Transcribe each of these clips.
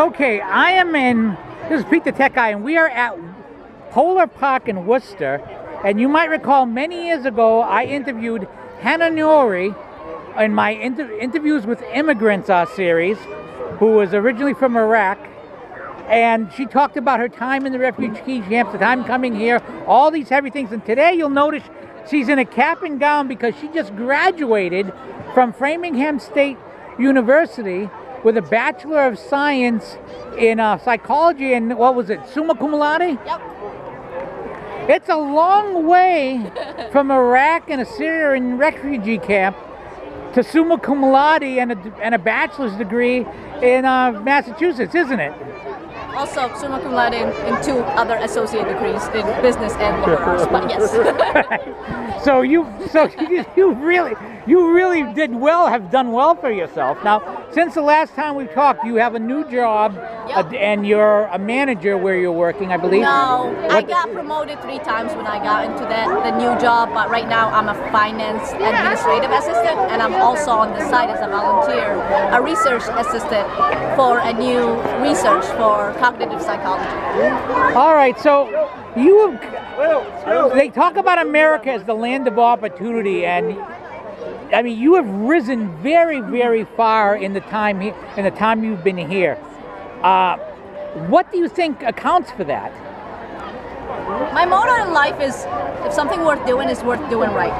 Okay, this is Pete the Tech Guy, and we are at Polar Park in Worcester. And you might recall many years ago, I interviewed Hanna in my Interviews with Immigrants series, who was originally from Iraq. And she talked about her time in the refugee camps, the time coming here, all these heavy things. And today you'll notice she's in a cap and gown because she just graduated from Framingham State University with a Bachelor of Science in psychology and what was it, summa cum laude? Yep. It's a long way from Iraq and a Syrian refugee camp to summa cum laude and a bachelor's degree in Massachusetts, isn't it? Also, summa cum laude in 2 other associate degrees in business and liberal arts, but yes. So you really have done well for yourself. Now, since the last time we talked, you have a new job, Yep. and you're a manager where you're working, I believe. No, I got promoted 3 times when I got into the new job, but right now I'm a finance administrative assistant, and I'm also on the side as a volunteer, a research assistant for a new research for cognitive psychology. All right, so they talk about America as the land of opportunity, and I mean, you have risen very, very far in the time you've been here. What do you think accounts for that? My motto in life is, if something worth doing is worth doing right.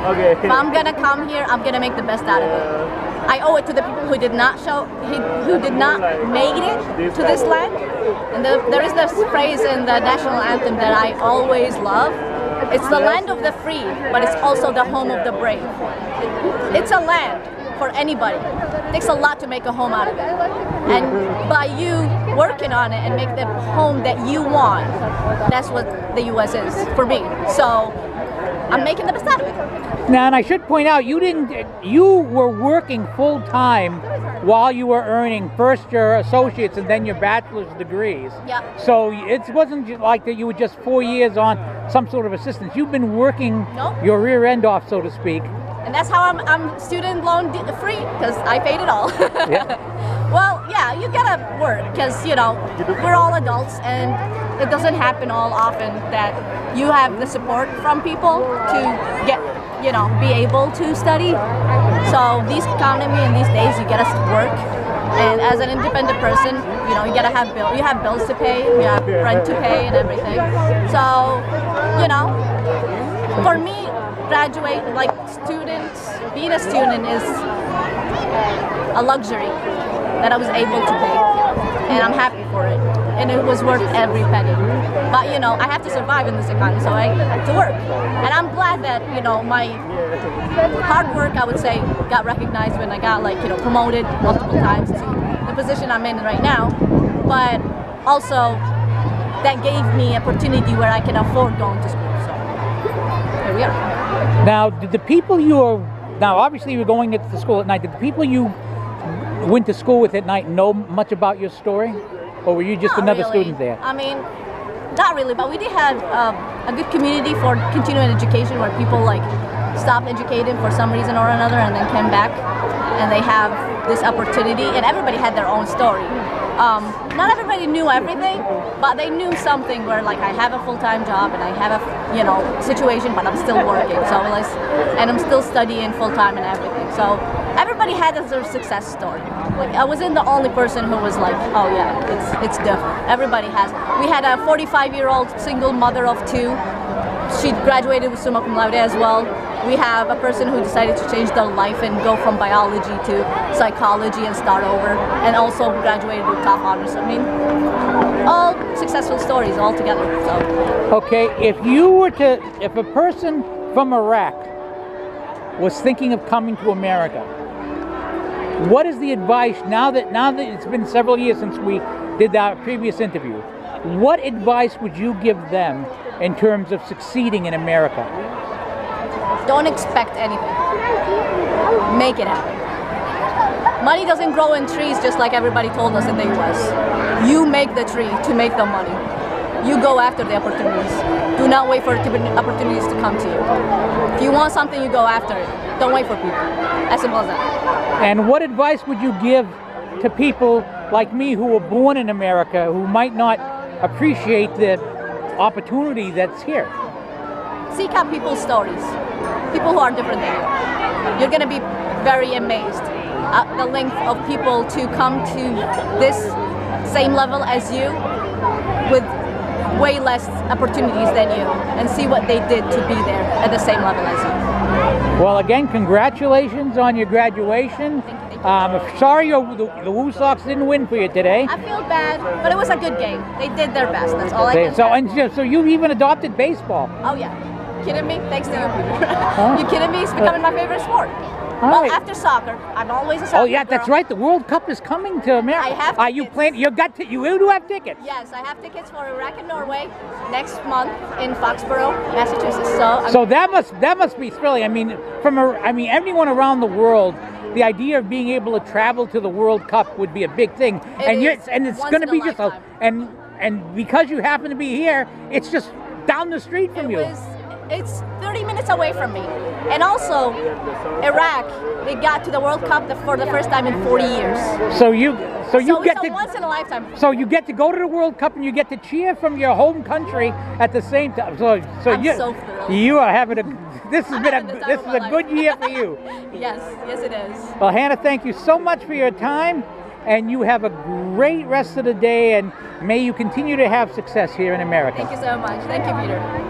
Okay. If I'm gonna come here, I'm gonna make the best out of it. I owe it to the people who did not make it to this land. And there is this phrase in the national anthem that I always love. It's the land of the free, but it's also the home of the brave. It's a land for anybody. It takes a lot to make a home out of it. And by you working on it and make the home that you want, that's what the U.S. is for me. So I'm making the best out of it. Now, and I should point out, you were working full time while you were earning first your associates and then your bachelor's degrees. Yeah. So it wasn't like that you were just 4 years on some sort of assistance. You've been working your rear end off, so to speak. And that's how I'm student loan free, because I paid it all. Yeah. Well, yeah, you gotta work, because, we're all adults, and it doesn't happen all often that you have the support from people to get, be able to study. So this economy and these days, you gotta work. And as an independent person, you gotta have you have bills to pay, you have rent to pay and everything. So, for me, being a student is a luxury that I was able to pay, and I'm happy for it, and it was worth every penny. But I have to survive in this economy, so I have to work, and I'm glad that my hard work, I would say, got recognized when I got promoted multiple times to the position I'm in right now. But also that gave me opportunity where I can afford going to school. So here we are. Now, did the people obviously you were going to school at night, did the people you went to school with at night know much about your story? Or were you just Not another really. student there? I mean, not really, but we did have a good community for continuing education where people stopped educating for some reason or another and then came back, and they have this opportunity, and everybody had their own story. Not everybody knew everything, but they knew something where I have a full-time job and I have a situation, but I'm still working. So and I'm still studying full-time and everything. So everybody had their success story. I wasn't the only person who was oh yeah, it's different. Everybody has. We had a 45-year-old single mother of 2. She graduated with summa cum laude as well. We have a person who decided to change their life and go from biology to psychology and start over, and also graduated with top honors. I mean, all successful stories all together. So. Okay, if a person from Iraq was thinking of coming to America, what is the advice now that it's been several years since we did our previous interview? What advice would you give them in terms of succeeding in America? Don't expect anything. Make it happen. Money doesn't grow in trees just like everybody told us in the US. You make the tree to make the money. You go after the opportunities. Do not wait for opportunities to come to you. If you want something, you go after it. Don't wait for people. As simple as that. And what advice would you give to people like me who were born in America who might not appreciate the opportunity that's here? Seek out people's stories, people who are different than you. You're going to be very amazed at the length of people to come to this same level as you with way less opportunities than you, and see what they did to be there at the same level as you. Well, again, congratulations on your graduation. Thank you. Sorry the Woo Sox didn't win for you today. I feel bad, but it was a good game. They did their best. That's all I can say. So you even adopted baseball. Oh yeah. Kidding me? Thanks to you, Peter. You kidding me? It's becoming my favorite sport. Well, right. after soccer, I'm always a soccer Oh yeah, girl. that's right. The World Cup is coming to America. I have Are you tickets. planning? You do have tickets. Yes, I have tickets for Iraq and Norway next month in Foxborough, Massachusetts. So that must be thrilling. I mean, everyone around the world, the idea of being able to travel to the World Cup would be a big thing. It's going to be just and because you happen to be here, it's just down the street from you. It's 30 minutes away from me. And also, Iraq, they got to the World Cup for the first time in 40 years. So it's a once in a lifetime. So you get to go to the World Cup and you get to cheer from your home country at the same time. I'm so thrilled. You are having this is a good year for you. Yes, it is. Well, Hannah, thank you so much for your time, and you have a great rest of the day, and may you continue to have success here in America. Thank you so much. Thank you, Peter.